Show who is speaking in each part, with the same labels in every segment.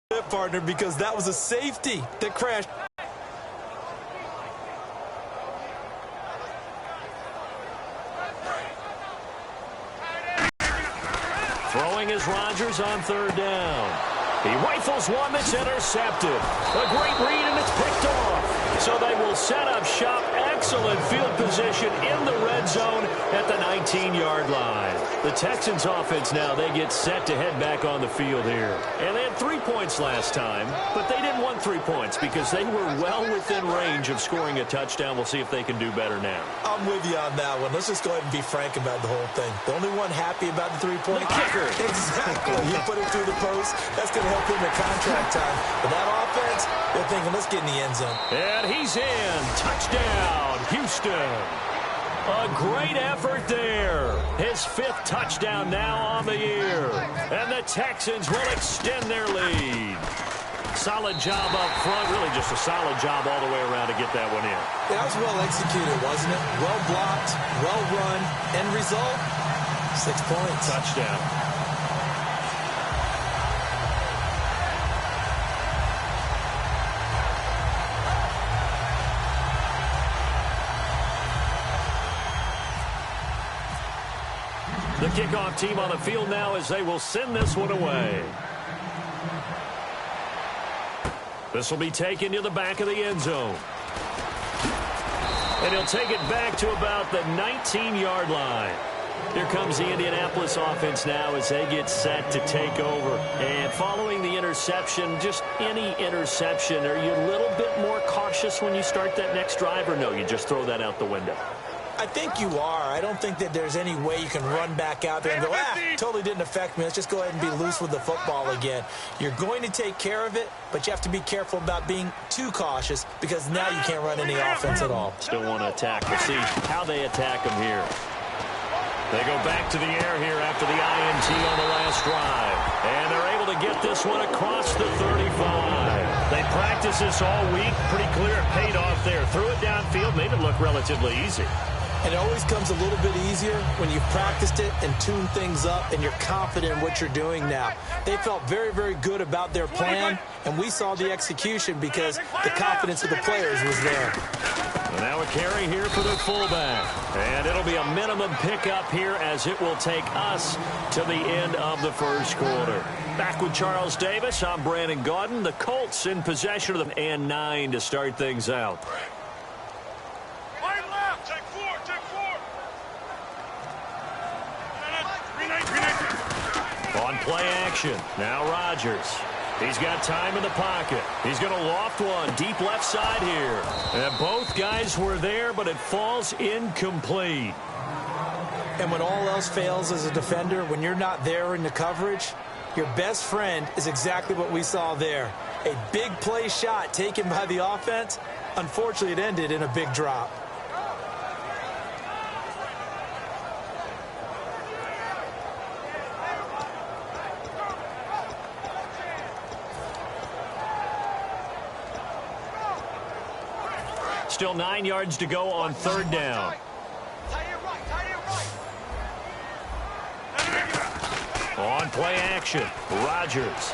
Speaker 1: Partner, because that was a safety that crashed.
Speaker 2: Throwing is Rodgers on third down. He rifles one that's intercepted. A great read, and it's picked off. So they will set up shop. Excellent field position in the red zone at the 19-yard line. The Texans offense now, they get set to head back on the field here. And they had 3 points last time, but they didn't want 3 points because they were well within range of scoring a touchdown. We'll see if they can do better now.
Speaker 1: I'm with you on that one. Let's just go ahead and be frank about the whole thing. The only one happy about the three-point
Speaker 2: kicker.
Speaker 1: Exactly. You put it through the post. That's going to help him in contract time. But that offense, they're thinking, let's get in the end zone.
Speaker 2: And he's in. Touchdown, Houston. A great effort there. His 5th touchdown now on the year. And the Texans will extend their lead. Solid job up front. Really just a solid job all the way around to get that one in.
Speaker 1: That was well executed, wasn't it? Well blocked, well run. End result, 6 points.
Speaker 2: Touchdown. The kickoff team on the field now as they will send this one away. This will be taken to the back of the end zone. And he'll take it back to about the 19-yard line. Here comes the Indianapolis offense now as they get set to take over. And following the interception, just any interception, are you a little bit more cautious when you start that next drive, or no, you just throw that out the window?
Speaker 1: I think you are. I don't think that there's any way you can run back out there and go, totally didn't affect me. Let's just go ahead and be loose with the football again. You're going to take care of it, but you have to be careful about being too cautious because now you can't run any offense at all.
Speaker 2: Still want to attack. We'll see how they attack them here. They go back to the air here after the INT on the last drive. And they're able to get this one across the 35. They practiced this all week. Pretty clear it paid off there. Threw it downfield, made it look relatively easy.
Speaker 1: And it always comes a little bit easier when you've practiced it and tuned things up and you're confident in what you're doing now. They felt very, very good about their plan, and we saw the execution because the confidence of the players was there.
Speaker 2: And now a carry here for the fullback. And it'll be a minimum pickup here as it will take us to the end of the first quarter. Back with Charles Davis, I'm Brandon Gaudin. The Colts in possession of them and 9 to start things out. On play action, now Rodgers. He's got time in the pocket. He's going to loft one deep left side here. And both guys were there, but it falls incomplete.
Speaker 1: And when all else fails as a defender, when you're not there in the coverage, your best friend is exactly what we saw there. A big play shot taken by the offense. Unfortunately, it ended in a big drop.
Speaker 2: Still 9 yards to go on third down. On play action, Rodgers.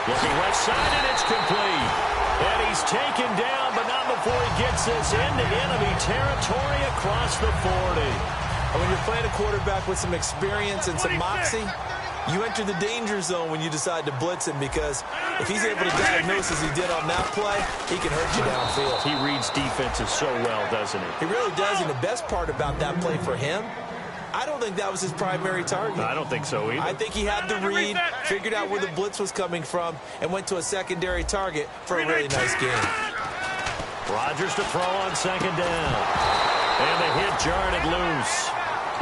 Speaker 2: Looking left side, and it's complete. And he's taken down, but not before he gets this into enemy territory across the 40.
Speaker 1: And when you're playing a quarterback with some experience and some moxie, you enter the danger zone when you decide to blitz him, because if he's able to diagnose as he did on that play, he can hurt you downfield.
Speaker 2: He reads defenses so well, doesn't he?
Speaker 1: He really does, and the best part about that play for him, I don't think that was his primary target.
Speaker 2: I don't think so either.
Speaker 1: I think he had the read, figured out where the blitz was coming from, and went to a secondary target for a really nice game.
Speaker 2: Rodgers to throw on second down. And the hit jarred it loose.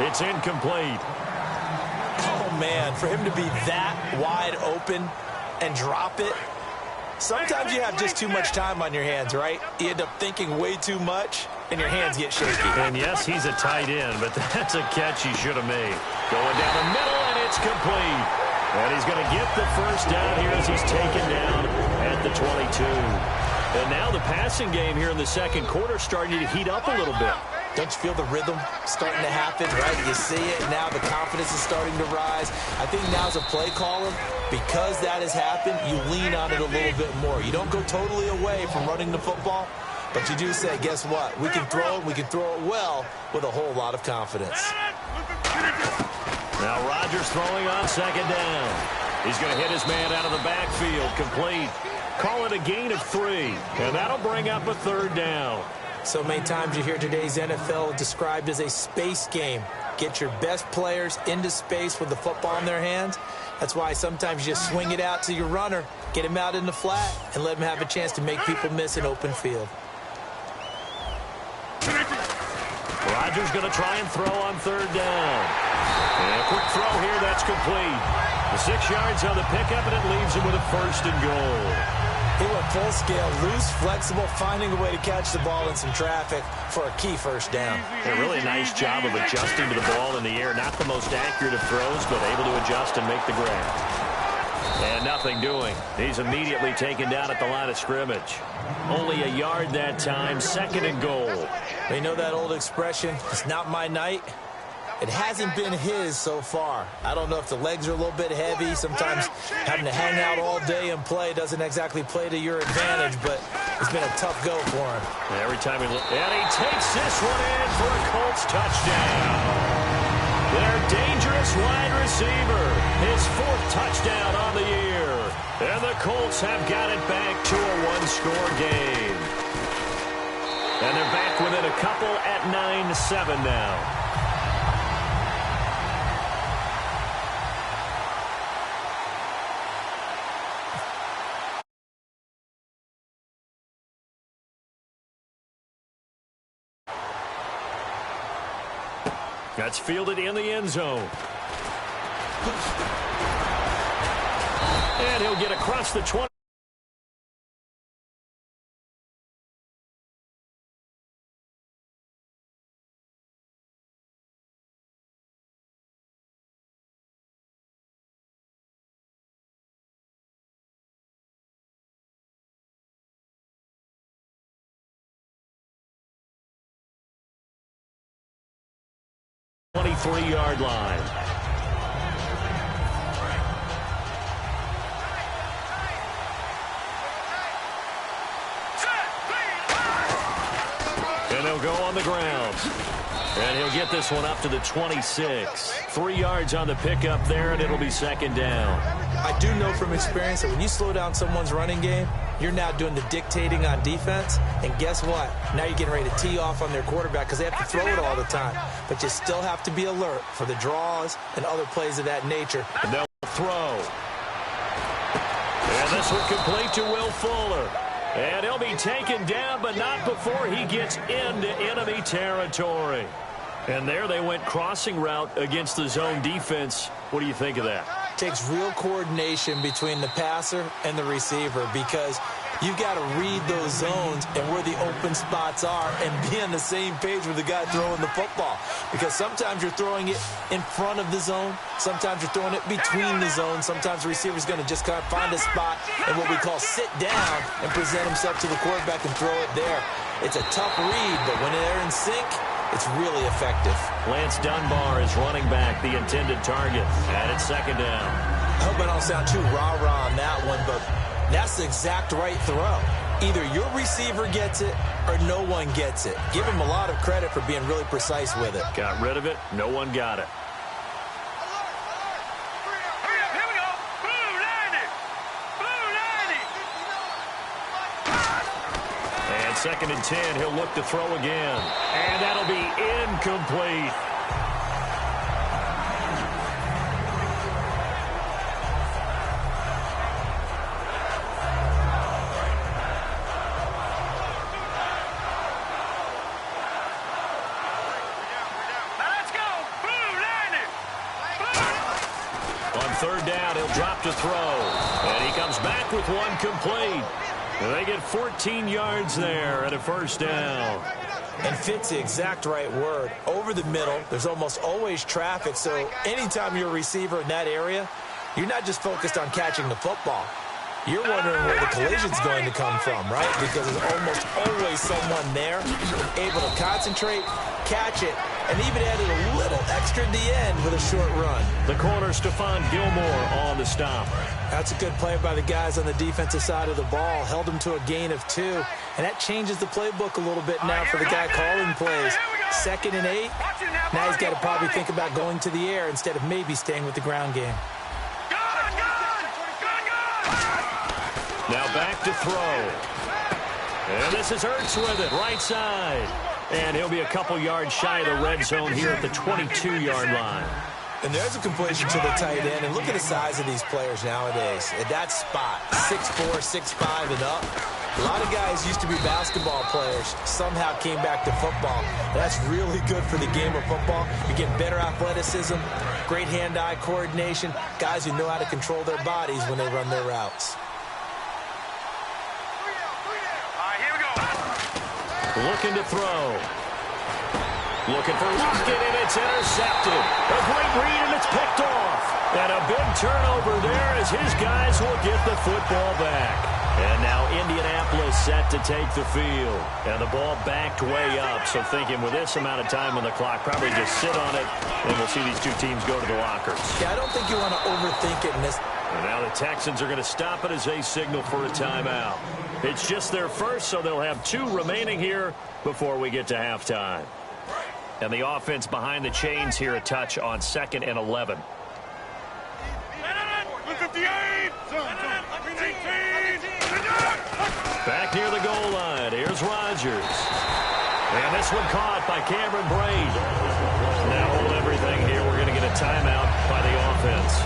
Speaker 2: It's incomplete.
Speaker 1: Oh, man, for him to be that wide open and drop it, sometimes you have just too much time on your hands, right? You end up thinking way too much, and your hands get shaky.
Speaker 2: And, yes, he's a tight end, but that's a catch he should have made. Going down the middle, and it's complete. And he's going to get the first down here as he's taken down at the 22. And now the passing game here in the second quarter starting to heat up a little bit.
Speaker 1: Don't you feel the rhythm starting to happen, right? You see it, now the confidence is starting to rise. I think now as a play caller, because that has happened, you lean on it a little bit more. You don't go totally away from running the football, but you do say, guess what? We can throw it, we can throw it well with a whole lot of confidence.
Speaker 2: Now Rodgers throwing on second down. He's going to hit his man out of the backfield, complete. Call it a gain of 3, and that'll bring up a third down.
Speaker 1: So many times you hear today's NFL described as a space game. Get your best players into space with the football in their hands. That's why sometimes you just swing it out to your runner, get him out in the flat, and let him have a chance to make people miss an open field.
Speaker 2: Rodgers going to try and throw on third down. And a quick throw here, that's complete. The 6 yards on the pickup, and it leaves him with a first and goal.
Speaker 1: He went full scale, loose, flexible, finding a way to catch the ball in some traffic for a key first down.
Speaker 2: A really nice job of adjusting to the ball in the air. Not the most accurate of throws, but able to adjust and make the grab. And nothing doing. He's immediately taken down at the line of scrimmage. Only a yard that time, second and goal.
Speaker 1: You know that old expression, it's not my night? It hasn't been his so far. I don't know if the legs are a little bit heavy. Sometimes having to hang out all day and play doesn't exactly play to your advantage, but it's been a tough go for him.
Speaker 2: Every time he looks, and he takes this one in for a Colts touchdown. Their dangerous wide receiver, his 4th touchdown on the year. And the Colts have got it back to a 1-score game. And they're back within a couple at 9-7 now. That's fielded in the end zone. And he'll get across the 20. Yard line. And they'll go on the ground. And he'll get this one up to the 26. 3 yards on the pickup there, and it'll be second down.
Speaker 1: I do know from experience that when you slow down someone's running game, you're now doing the dictating on defense. And guess what? Now you're getting ready to tee off on their quarterback because they have to throw it all the time. But you still have to be alert for the draws and other plays of that nature.
Speaker 2: And they'll throw. And this one complete to Will Fuller. And he'll be taken down, but not before he gets into enemy territory. And there they went crossing route against the zone defense. What do you think of that?
Speaker 1: Takes real coordination between the passer and the receiver because you've got to read those zones and where the open spots are and be on the same page with the guy throwing the football. Because sometimes you're throwing it in front of the zone. Sometimes you're throwing it between the zones. Sometimes the receiver's going to just kind of find a spot and what we call sit down and present himself to the quarterback and throw it there. It's a tough read, but when they're in sync, it's really effective.
Speaker 2: Lance Dunbar is running back, the intended target. And it's second down.
Speaker 1: I hope I don't sound too rah-rah on that one, but that's the exact right throw. Either your receiver gets it or no one gets it. Give him a lot of credit for being really precise with it.
Speaker 2: Got rid of it. No one got it. Second and 10, he'll look to throw again. And that'll be incomplete.
Speaker 3: Let's go. Blue line it.
Speaker 2: On third down, he'll drop to throw. And he comes back with one complete. They get 14 yards there and a first down.
Speaker 1: And fit's the exact right word. Over the middle, there's almost always traffic, so anytime you're a receiver in that area, you're not just focused on catching the football. You're wondering where the collision's going to come from, right? Because there's almost always someone there able to concentrate, catch it, and even added a little extra at the end with a short run.
Speaker 2: The corner, Stephon Gilmore on the stop.
Speaker 1: That's a good play by the guys on the defensive side of the ball. Held them to a gain of 2, and that changes the playbook a little bit now for the guy calling plays. 2nd and 8. Now he's got to probably think about going to the air instead of maybe staying with the ground game.
Speaker 2: Now back to throw. And this is Ertz with it, right side. And he'll be a couple yards shy of the red zone here at the 22-yard line.
Speaker 1: And there's a completion to the tight end. And look at the size of these players nowadays. At that spot, 6'4", 6'5", and up. A lot of guys used to be basketball players, somehow came back to football. That's really good for the game of football. You get better athleticism, great hand-eye coordination, guys who know how to control their bodies when they run their routes.
Speaker 2: Looking to throw. Looking for Lockett, and it's intercepted. A great read, and it's picked off. And a big turnover there as his guys will get the football back. And now Indianapolis set to take the field. And the ball backed way up. So thinking with this amount of time on the clock, probably just sit on it, and we'll see these two teams go to the lockers.
Speaker 1: Yeah, I don't think you want to overthink it in this.
Speaker 2: And now the Texans are going to stop it as they signal for a timeout. It's just their first, so they'll have 2 remaining here before we get to halftime. And the offense behind the chains here, a touch on 2nd and 11. Back near the goal line. Here's Rodgers. And this one caught by Cameron Braid. Now hold everything here. We're going to get a timeout by the offense.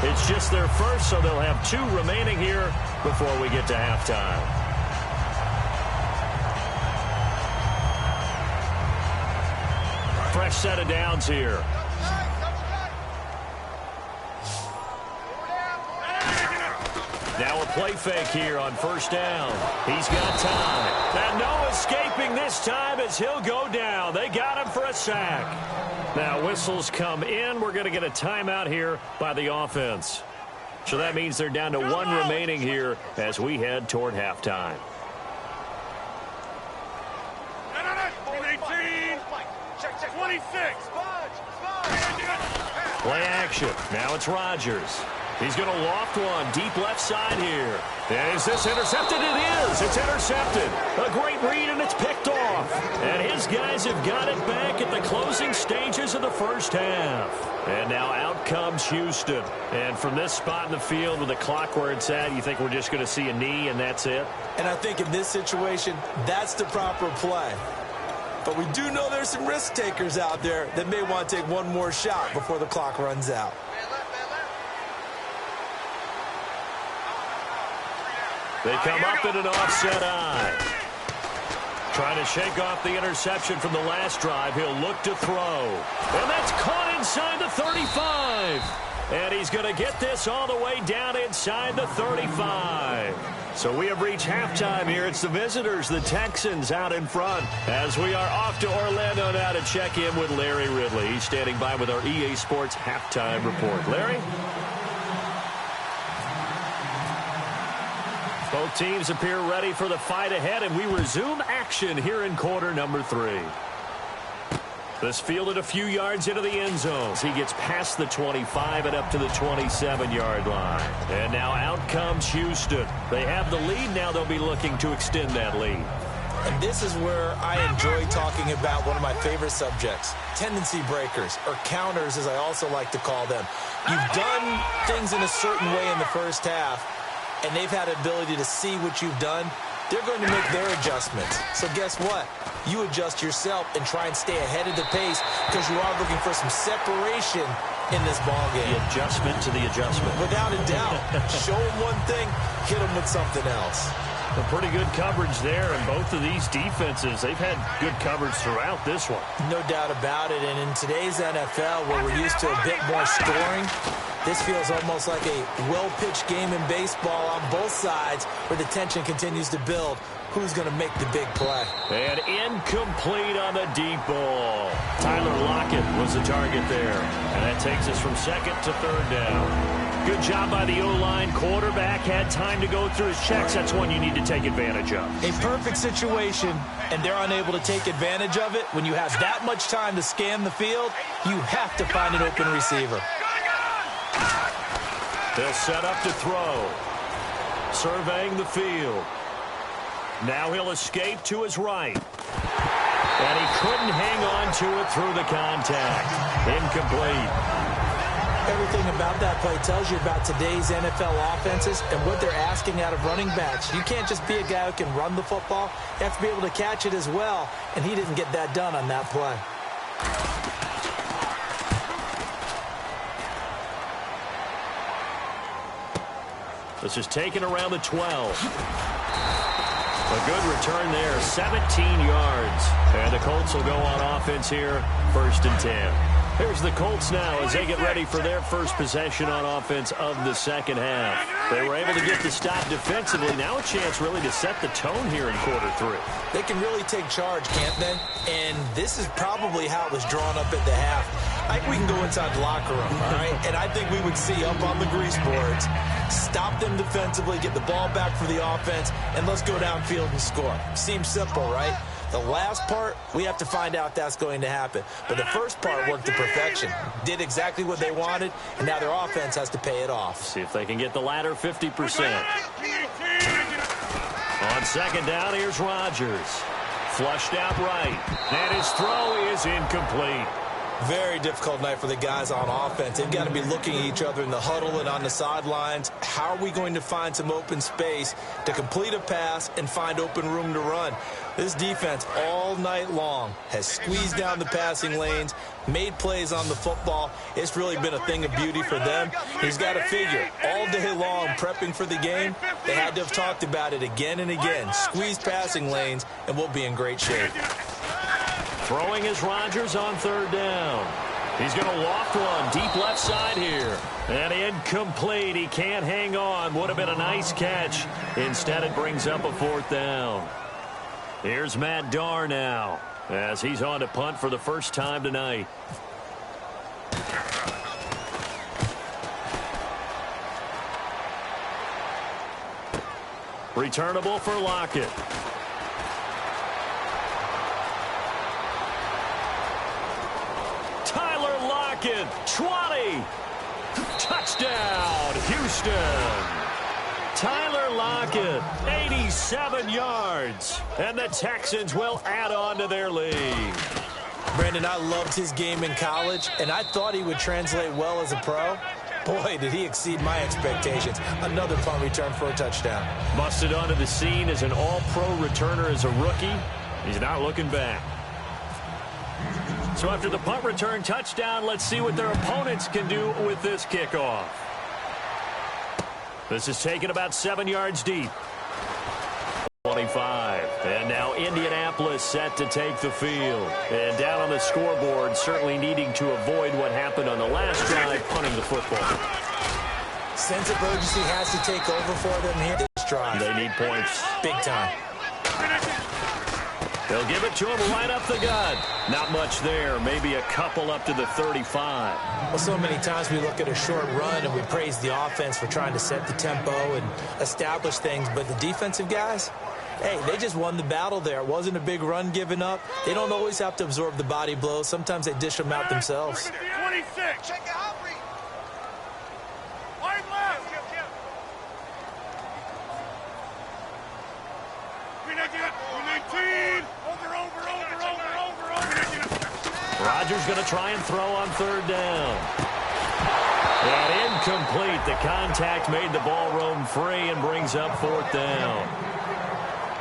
Speaker 2: It's just their first, so they'll have 2 remaining here before we get to halftime. Fresh set of downs here. Now a play fake here on 1st down. He's got time. And no escaping this time as he'll go down. They got him for a sack. Now whistles come in. We're going to get a timeout here by the offense. So that means they're down to 1 remaining here as we head toward halftime.
Speaker 3: 26.
Speaker 2: Play action. Now it's Rodgers. He's going to loft one deep left side here. Is this intercepted? It is. It's intercepted. A great read, and it's picked off. And his guys have got it back at the closing stages of the first half. And now out comes Houston. And from this spot in the field with the clock where it's at, you think we're just going to see a knee and that's it?
Speaker 1: And I think in this situation, that's the proper play. But we do know there's some risk takers out there that may want to take one more shot before the clock runs out.
Speaker 2: They come up in an offset eye. Trying to shake off the interception from the last drive. He'll look to throw. And that's caught inside the 35. And he's going to get this all the way down inside the 35. So we have reached halftime here. It's the visitors, the Texans, out in front. As we are off to Orlando now to check in with Larry Ridley. He's standing by with our EA Sports halftime report. Larry? Both teams appear ready for the fight ahead, and we resume action here in quarter number 3. This fielded a few yards into the end zones. He gets past the 25 and up to the 27-yard line. And now out comes Houston. They have the lead. Now they'll be looking to extend that lead.
Speaker 1: And this is where I enjoy talking about one of my favorite subjects, tendency breakers, or counters as I also like to call them. You've done things in a certain way in the first half, and they've had the ability to see what you've done. They're going to make their adjustments. So guess what? You adjust yourself and try and stay ahead of the pace because you are looking for some separation in this ballgame.
Speaker 2: The adjustment to the adjustment.
Speaker 1: Without a doubt. Show them one thing, hit them with something else.
Speaker 2: A pretty good coverage there, and both of these defenses, they've had good coverage throughout this one.
Speaker 1: No doubt about it, and in today's NFL, where we're used to a bit more scoring, this feels almost like a well-pitched game in baseball on both sides where the tension continues to build. Who's going to make the big play?
Speaker 2: And incomplete on the deep ball. Tyler Lockett was the target there, and that takes us from 2nd to 3rd down. Good job by the O-line quarterback. quarterback had time to go through his checks. That's one you need to take advantage of.
Speaker 1: A perfect situation, and they're unable to take advantage of it. When you have that much time to scan the field, you have to find an open receiver.
Speaker 2: They'll set up to throw. Surveying the field. Now he'll escape to his right. And he couldn't hang on to it through the contact. Incomplete.
Speaker 1: Everything about that play tells you about today's NFL offenses and what they're asking out of running backs. You can't just be a guy who can run the football. You have to be able to catch it as well, and he didn't get that done on that play.
Speaker 2: This is taken around the 12. A good return there, 17 yards. And the Colts will go on offense here, 1st and 10. Here's the Colts now as they get ready for their first possession on offense of the second half. They were able to get the stop defensively. Now a chance really to set the tone here in quarter 3.
Speaker 1: They can really take charge, can't they? And this is probably how it was drawn up at the half. I think we can go inside the locker room, all right? And I think we would see up on the grease boards, stop them defensively, get the ball back for the offense, and let's go downfield and score. Seems simple, right? The last part, we have to find out that's going to happen. But the first part worked to perfection. Did exactly what they wanted, and now their offense has to pay it off.
Speaker 2: See if they can get the latter 50%. On second down, here's Rodgers. Flushed out right. And his throw is incomplete.
Speaker 1: Very difficult night for the guys on offense. They've got to be looking at each other in the huddle and on the sidelines. How are we going to find some open space to complete a pass and find open room to run? This defense all night long has squeezed down the passing lanes, made plays on the football. It's really been a thing of beauty for them. He's got to figure all day long prepping for the game, they had to have talked about it again and again. Squeeze passing lanes, and we'll be in great shape.
Speaker 2: Throwing is Rodgers on 3rd down. He's going to loft one deep left side here. And incomplete. He can't hang on. Would have been a nice catch. Instead, it brings up a 4th down. Here's Matt Darr now as he's on to punt for the first time tonight. Returnable for Lockett. Lockett, 20. Touchdown, Houston. Tyler Lockett, 87 yards. And the Texans will add on to their lead.
Speaker 1: Brandon, I loved his game in college, and I thought he would translate well as a pro. Boy, did he exceed my expectations. Another punt return for a touchdown.
Speaker 2: Busted onto the scene as an all-pro returner as a rookie. He's not looking back. So after the punt return touchdown, let's see what their opponents can do with this kickoff. This is taken about 7 yards deep. 25. And now Indianapolis set to take the field. And down on the scoreboard, certainly needing to avoid what happened on the last drive, punting the football.
Speaker 1: Sense of urgency has to take over for them here this drive.
Speaker 2: They need points.
Speaker 1: Big time.
Speaker 2: They'll give it to him right up the gut. Not much there. Maybe a couple up to the 35.
Speaker 1: Well, so many times we look at a short run and we praise the offense for trying to set the tempo and establish things. But the defensive guys, hey, they just won the battle there. It wasn't a big run given up. They don't always have to absorb the body blows. Sometimes they dish them out themselves.
Speaker 3: 26. Check it out. Wide left. 19.
Speaker 2: Rodgers going to try and throw on 3rd down. And incomplete. The contact made the ball roam free and brings up 4th down.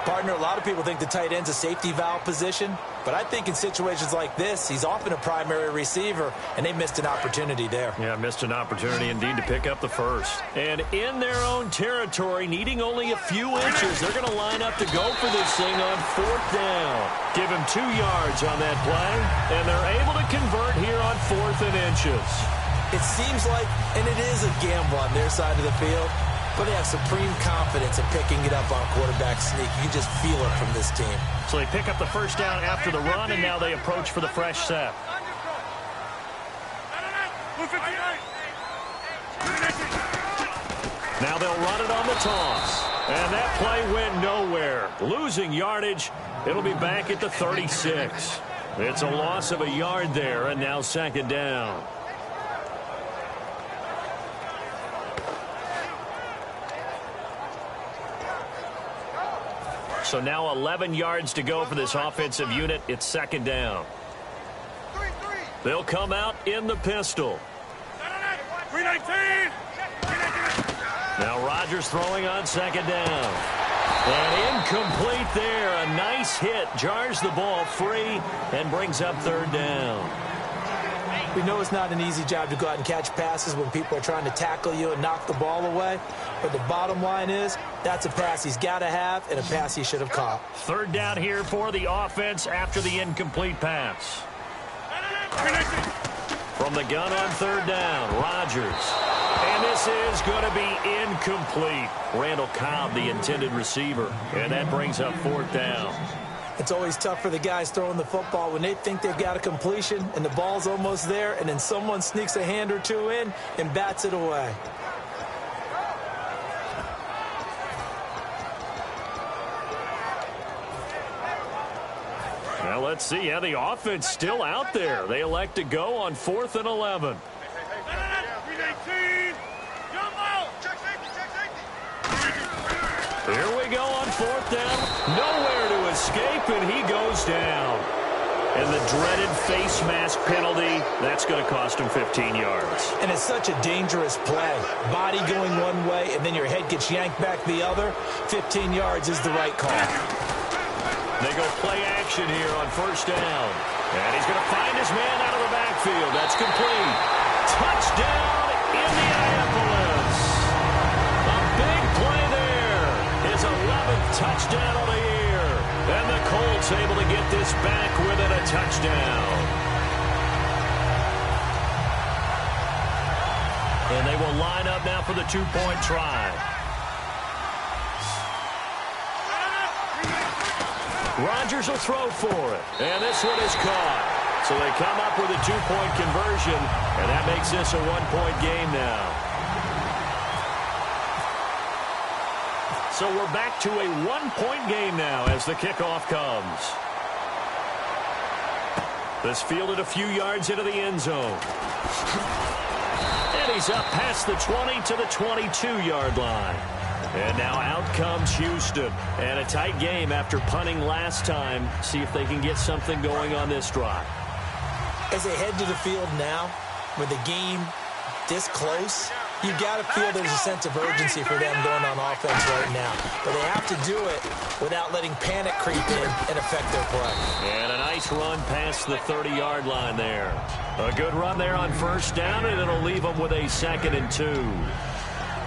Speaker 1: Partner, a lot of people think the tight end's a safety valve position, but I think in situations like this, he's often a primary receiver, and they missed an opportunity there.
Speaker 2: Yeah, missed an opportunity indeed to pick up the first. And in their own territory, needing only a few inches, they're going to line up to go for this thing on 4th down. Give him 2 yards on that play, and they're able to convert here on 4th and inches.
Speaker 1: It seems like, and it is a gamble on their side of the field, but they have supreme confidence in picking it up on quarterback sneak. You can just feel it from this team.
Speaker 2: So they pick up the first down after the run, and now they approach for the fresh set. Now they'll run it on the toss. And that play went nowhere. Losing yardage. It'll be back at the 36. It's a loss of a yard there, and now second down. So now 11 yards to go for this offensive unit. It's second down. They'll come out in the pistol.
Speaker 3: 319.
Speaker 2: Now Rodgers throwing on second down. And incomplete there. A nice hit. Jars the ball free and brings up third down.
Speaker 1: We know it's not an easy job to go out and catch passes when people are trying to tackle you and knock the ball away. But the bottom line is, that's a pass he's got to have and a pass he should have caught.
Speaker 2: Third down here for the offense after the incomplete pass. From the gun on third down, Rodgers. And this is going to be incomplete. Randall Cobb, the intended receiver. And that brings up fourth down.
Speaker 1: It's always tough for the guys throwing the football when they think they've got a completion and the ball's almost there, and then someone sneaks a hand or two in and bats it away.
Speaker 2: Well, let's see. Yeah, the offense still out there. They elect to go on 4th and 11. Here we go on fourth down. Nowhere to escape, and he goes down. And the dreaded face mask penalty, that's going to cost him 15 yards.
Speaker 1: And it's such a dangerous play. Body going one way, and then your head gets yanked back the other. 15 yards is the right call.
Speaker 2: They go play action here on first down. And he's going to find his man out of the backfield. That's complete. Touchdown, Indianapolis. A big play there. His 11th touchdown of the year. And the Colts able to get this back within a touchdown. And they will line up now for the two-point try. Rodgers will throw for it. And this one is caught. So they come up with a two-point conversion, and that makes this a one-point game now. So we're back to a one-point game now as the kickoff comes. This fielded a few yards into the end zone. And he's up past the 20 to the 22-yard line. And now out comes Houston. And a tight game after punting last time. See if they can get something going on this drive.
Speaker 1: As they head to the field now, with the game this close, you've got to feel there's a sense of urgency for them going on offense right now. But they have to do it without letting panic creep in and affect their play.
Speaker 2: And a nice run past the 30-yard line there. A good run there on first down, and it'll leave them with a 2nd and 2.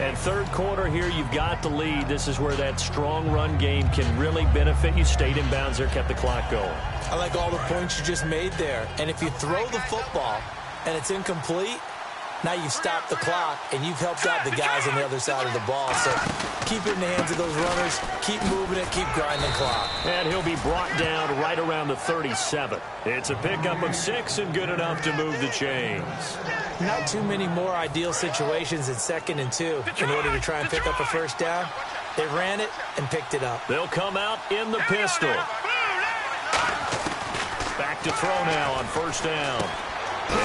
Speaker 2: And third quarter here, you've got the lead. This is where that strong run game can really benefit you. Stayed in bounds there, kept the clock going.
Speaker 1: I like all the points you just made there. And if you throw the football and it's incomplete, now you've stopped the clock and you've helped out the guys on the other side of the ball. So keep it in the hands of those runners. Keep moving it. Keep grinding the clock.
Speaker 2: And he'll be brought down right around the 37. It's a pickup of 6 and good enough to move the chains.
Speaker 1: Not too many more ideal situations at 2nd and 2 in order to try and pick up a first down. They ran it and picked it up.
Speaker 2: They'll come out in the pistol. Back to throw now on first down.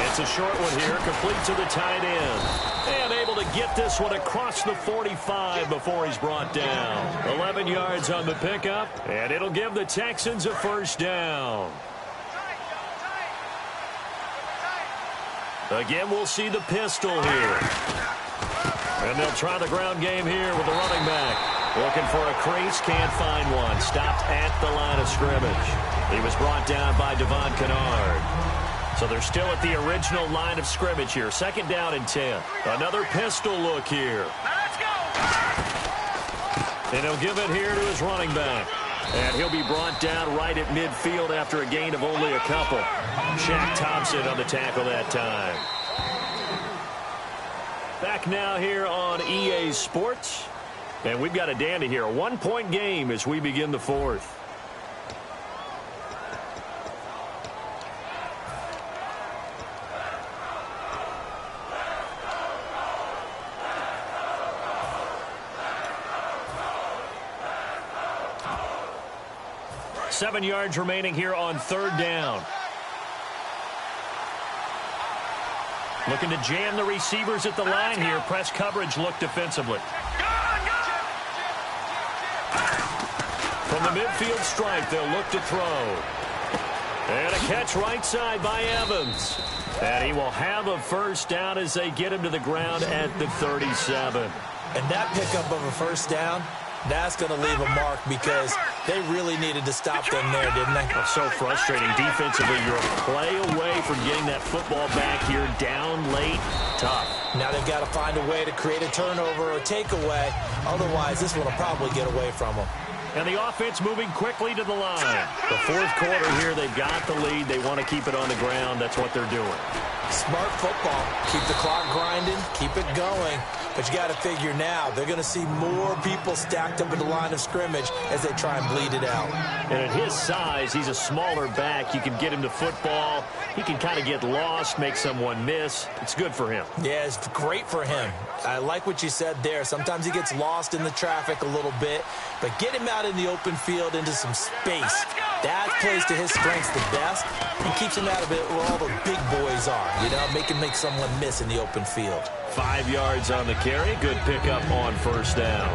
Speaker 2: It's a short one here, complete to the tight end. And able to get this one across the 45 before he's brought down. 11 yards on the pickup, and it'll give the Texans a first down. Again, we'll see the pistol here. And they'll try the ground game here with the running back. Looking for a crease, can't find one. Stopped at the line of scrimmage. He was brought down by Devon Kennard. So they're still at the original line of scrimmage here. 2nd down and 10. Another pistol look here.
Speaker 3: Let's go.
Speaker 2: And he'll give it here to his running back. And he'll be brought down right at midfield after a gain of only a couple. Shaq Thompson on the tackle that time. Back now here on EA Sports. And we've got a dandy here. A one-point game as we begin the fourth. 7 yards remaining here on third down. Looking to jam the receivers at the line here. Press coverage look defensively. From the midfield stripe, they'll look to throw. And a catch right side by Evans. And he will have a first down as they get him to the ground at the 37.
Speaker 1: And that pickup of a first down, that's going to leave a mark because they really needed to stop them there, didn't they?
Speaker 2: Oh, so frustrating. Defensively, you're a play away from getting that football back here down late. Tough.
Speaker 1: Now they've got to find a way to create a turnover or takeaway. Otherwise, this one will probably get away from them.
Speaker 2: And the offense moving quickly to the line. The fourth quarter here, they've got the lead. They want to keep it on the ground. That's what they're doing.
Speaker 1: Smart football. Keep the clock grinding. Keep it going. But you got to figure now, they're going to see more people stacked up at the line of scrimmage as they try and bleed it out.
Speaker 2: And at his size, he's a smaller back. You can get him to football. He can kind of get lost, make someone miss. It's good for him.
Speaker 1: Yeah, it's great for him. I like what you said there. Sometimes he gets lost in the traffic a little bit, but get him out in the open field into some space. That plays to his strengths the best and keeps him out of it where all the big boys are. You know, make someone miss in the open field.
Speaker 2: 5 yards on the carry. Good pickup on first down.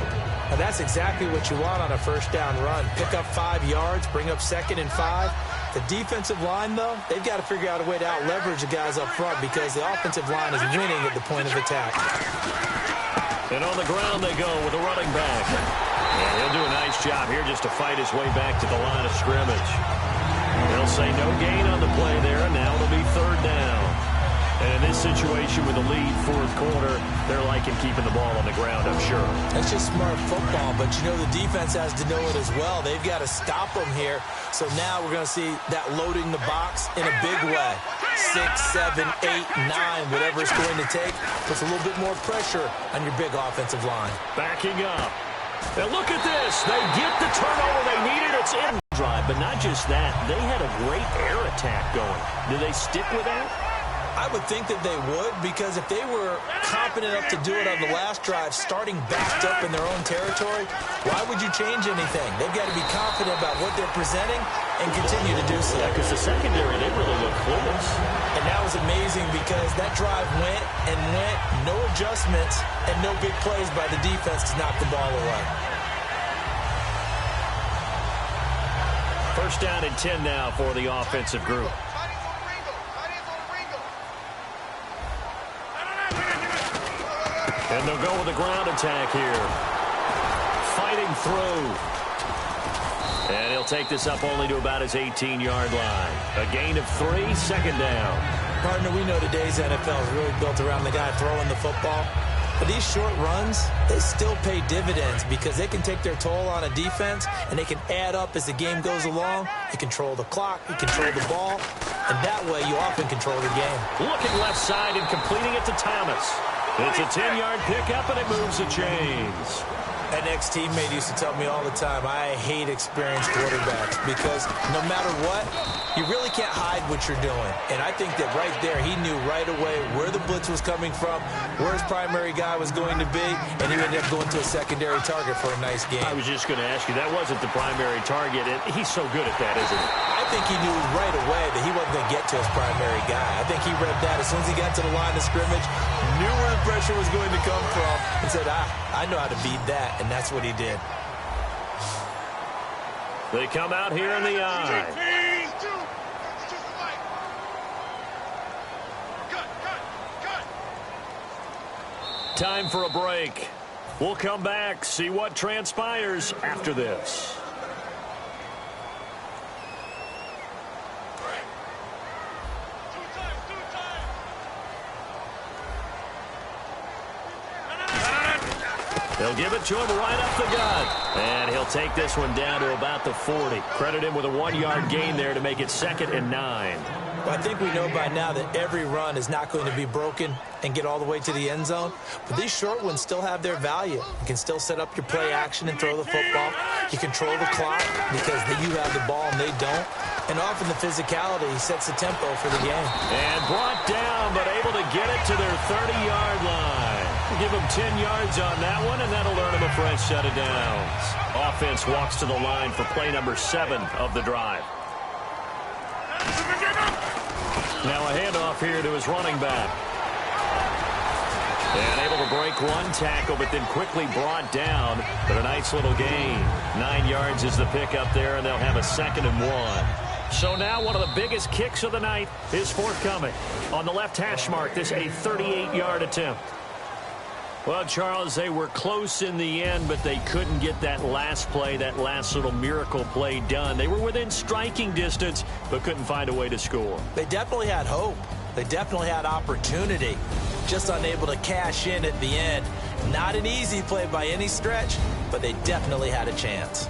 Speaker 1: And that's exactly what you want on a first down run. Pick up 5 yards, bring up 2nd and 5. The defensive line, though, they've got to figure out a way to out-leverage the guys up front because the offensive line is winning at the point of attack.
Speaker 2: And on the ground they go with a running back. And he'll do a nice job here just to fight his way back to the line of scrimmage. They'll say no gain on the play there, and now it'll be third down. And in this situation with the lead fourth quarter, they're liking keeping the ball on the ground, I'm sure.
Speaker 1: That's just smart football, but you know the defense has to know it as well. They've got to stop them here. So now we're going to see that loading the box in a big way. 6, 7, 8, 9, whatever it's going to take, puts a little bit more pressure on your big offensive line.
Speaker 2: Backing up. Now look at this. They get the turnover they needed. It's in drive, but not just that. They had a great air attack going. Do they stick with that?
Speaker 1: I would think that they would, because if they were confident enough to do it on the last drive, starting backed up in their own territory, why would you change anything? They've got to be confident about what they're presenting and continue to do so.
Speaker 2: Yeah, because the secondary, they really look clueless.
Speaker 1: And that was amazing because that drive went and went, no adjustments, and no big plays by the defense to knock the ball away.
Speaker 2: First down and 10 now for the offensive group. And they'll go with a ground attack here. Fighting through. And he'll take this up only to about his 18-yard line. A gain of 3, 2nd down.
Speaker 1: Partner, we know today's NFL is really built around the guy throwing the football. But these short runs, they still pay dividends because they can take their toll on a defense and they can add up as the game goes along. You control the clock, you control the ball, and that way you often control the game.
Speaker 2: Looking left side and completing it to Thomas. It's a 10-yard pickup, and it moves the chains.
Speaker 1: An ex-teammate used to tell me all the time, I hate experienced quarterbacks because no matter what, you really can't hide what you're doing. And I think that right there, he knew right away where the blitz was coming from, where his primary guy was going to be, and he ended up going to a secondary target for a nice game.
Speaker 2: I was just going to ask you, that wasn't the primary target, and he's so good at that, isn't he?
Speaker 1: I think he knew right away that he wasn't going to get to his primary guy. I think he read that as soon as he got to the line of scrimmage, knew where the pressure was going to come from, and said, I know how to beat that, and that's what he did.
Speaker 2: They come out here in the eye. Time for a break. We'll come back, see what transpires after this. They'll give it to him right up the gut. And he'll take this one down to about the 40. Credit him with a 1-yard gain there to make it 2nd and 9.
Speaker 1: Well, I think we know by now that every run is not going to be broken and get all the way to the end zone. But these short ones still have their value. You can still set up your play action and throw the football. You control the clock because you have the ball and they don't. And often the physicality sets the tempo for the game.
Speaker 2: And brought down, but able to get it to their 30-yard line. Give him 10 yards on that one, and that'll earn him a fresh set of downs. Offense walks to the line for play number 7 of the drive. Now a handoff here to his running back. And able to break one tackle, but then quickly brought down. But a nice little gain. 9 yards is the pickup there, and they'll have a 2nd and 1. So now one of the biggest kicks of the night is forthcoming. On the left hash mark, this a 38-yard attempt. Well, Charles, they were close in the end, but they couldn't get that last play, that last little miracle play done. They were within striking distance, but couldn't find a way to score.
Speaker 1: They definitely had hope. They definitely had opportunity. Just unable to cash in at the end. Not an easy play by any stretch, but they definitely had a chance.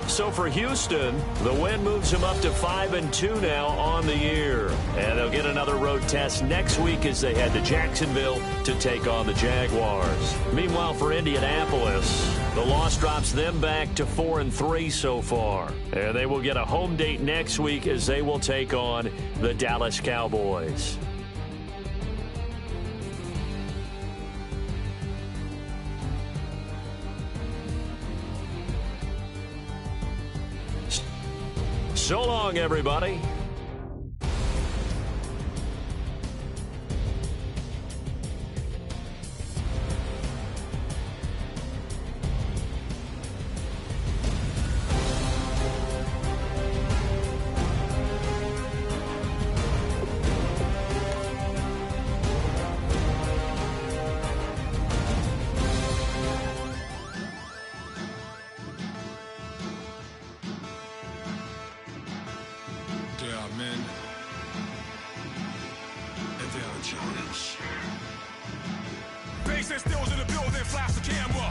Speaker 2: So for Houston, the win moves them up to 5-2 now on the year. And they'll get another road test next week as they head to Jacksonville to take on the Jaguars. Meanwhile, for Indianapolis, the loss drops them back to 4-3 so far. And they will get a home date next week as they will take on the Dallas Cowboys. So long, everybody.
Speaker 3: Basin stills in the building, flash the camera.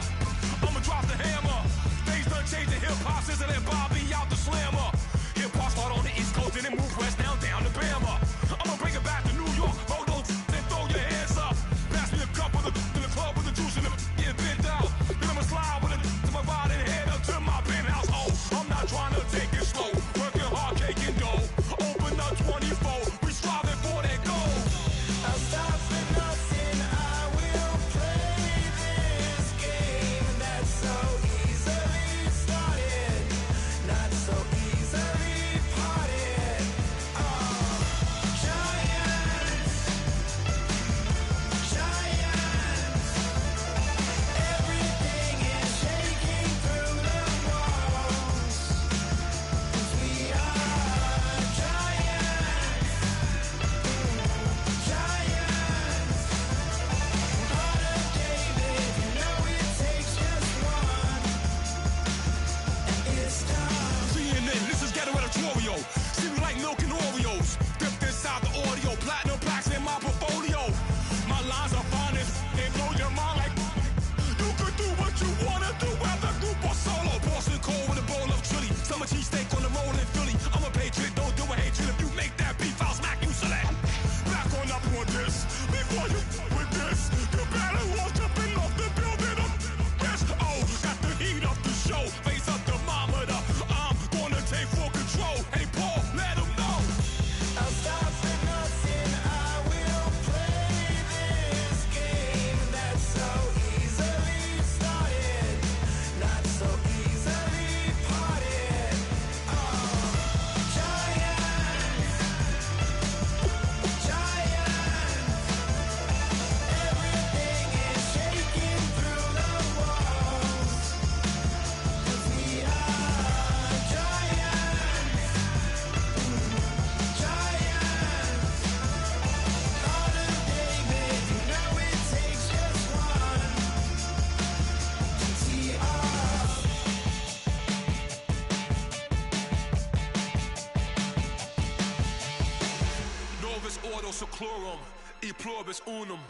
Speaker 3: I'ma drop the hammer. Things done changed in hip-hop since I let Bobby out the slammer. Hip-hop start on the East Coast and then move west down to Bama. I'ma bring it back to New York. Hold on, then throw your hands up. Pass me a cup of the in the club with the juice in the get bent out. Then I'ma slide with it to my ride and head up to my penthouse. Oh, I'm not trying to take it slow. Working hard, cake and dough. Open up 24. We striving for that goal. I'll stop for nothing. I will play this game that's so easily started, not so easily parted. Giants, everything is shaking through the walls. 'Cause we are giants, Heart of David, you know it takes just one, and it's time. CNN, this is ghetto editorial. See me like milk and Oreos. Dipped inside the audio, platinum plaques in my portfolio. My lines are finest, they blow your mind like you could do what you wanna do, whether group or solo. Boston cold with a bowl of chili, summer cheesesteak on the roll in Philly. I'm a patriot, don't do a hatred. If you make that beef, I'll smack you silly. Back on up on this, before you with this, you better walk jumping off the building of this. Oh, got the heat of the show, face up thermometer. I'm gonna take full control. Hey Paul, let him know. I'll stop for nothing. I will play this game that's so easily started, not so easily parted. Giants, everything is shaking through the walls. 'Cause we are giants, Heart of David, you know it takes just one. GTR. Novus Ordo Seclorum, E Pluribus Unum.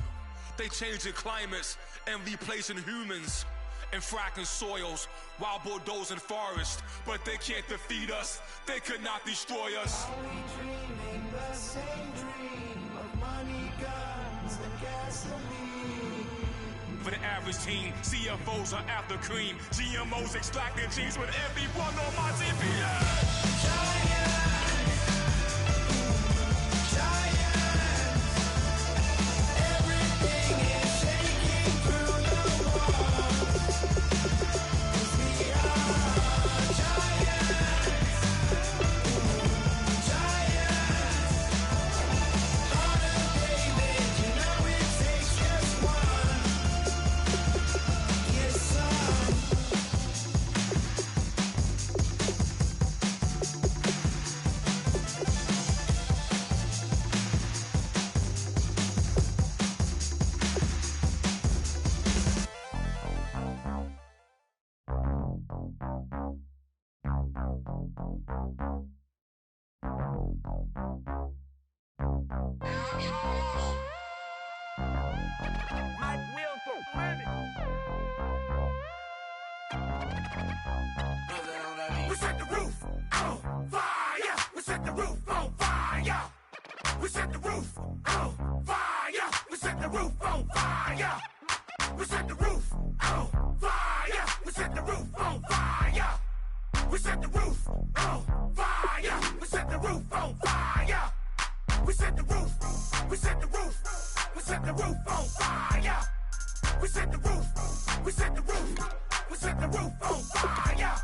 Speaker 3: They changing climates and replacing humans and fracking soils while bulldozing forests. But they can't defeat us, they could not destroy us. Are we dreaming the same dream of money, guns, and gasoline? For the average team, CFOs are after cream. GMOs extracting genes with everyone on my TPS. Everything We set the roof on fire. We set the roof on fire. We set the roof on fire. We set the roof on fire. We set the roof on fire. We set the roof on fire. We set the roof on fire. We set the roof on fire. We set the roof. We set the roof. We set the roof on fire. We set the roof. We set the roof. We set the roof on fire.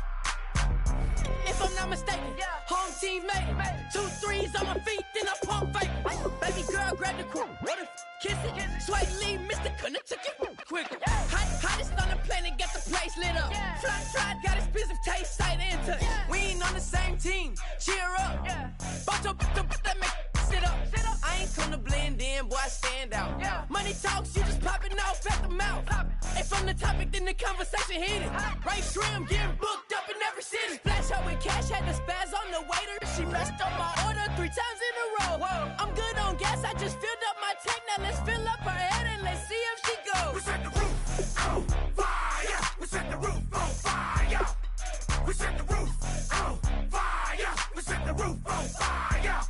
Speaker 4: If I'm not mistaken, home team made it. 2 threes on my feet, then I pump fake. Baby girl, grab the quick. What if kiss it? Swipe lead, Mr. Couldn't took it quicker. Hottest on the planet, got the place lit up. Fly, got expensive taste, sight into. We ain't on the same team. Cheer up. Bato, that make sit up. I ain't come to blend in, boy, I stand out. Money talks, you just popping off at the mouth. If I'm the topic, then the conversation heated. Right shrimp, getting booked up in every city. Flash out with cash, had the spaz on the waiter. She messed up my order 3 times in a row. I'm good on gas, I just filled up my tank. Now let's fill up her head and let's see if she goes.
Speaker 3: We set the roof on fire. We set the roof on fire. We set the roof on fire. We set the roof on fire.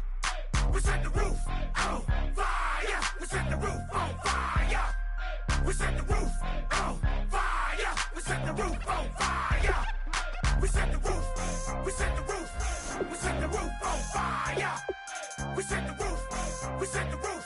Speaker 3: We set the roof on fire. We set the roof on fire. We set the roof on fire. We set the roof on fire. We set the roof. We set the roof. We set the roof on fire. We set the roof. We set the roof.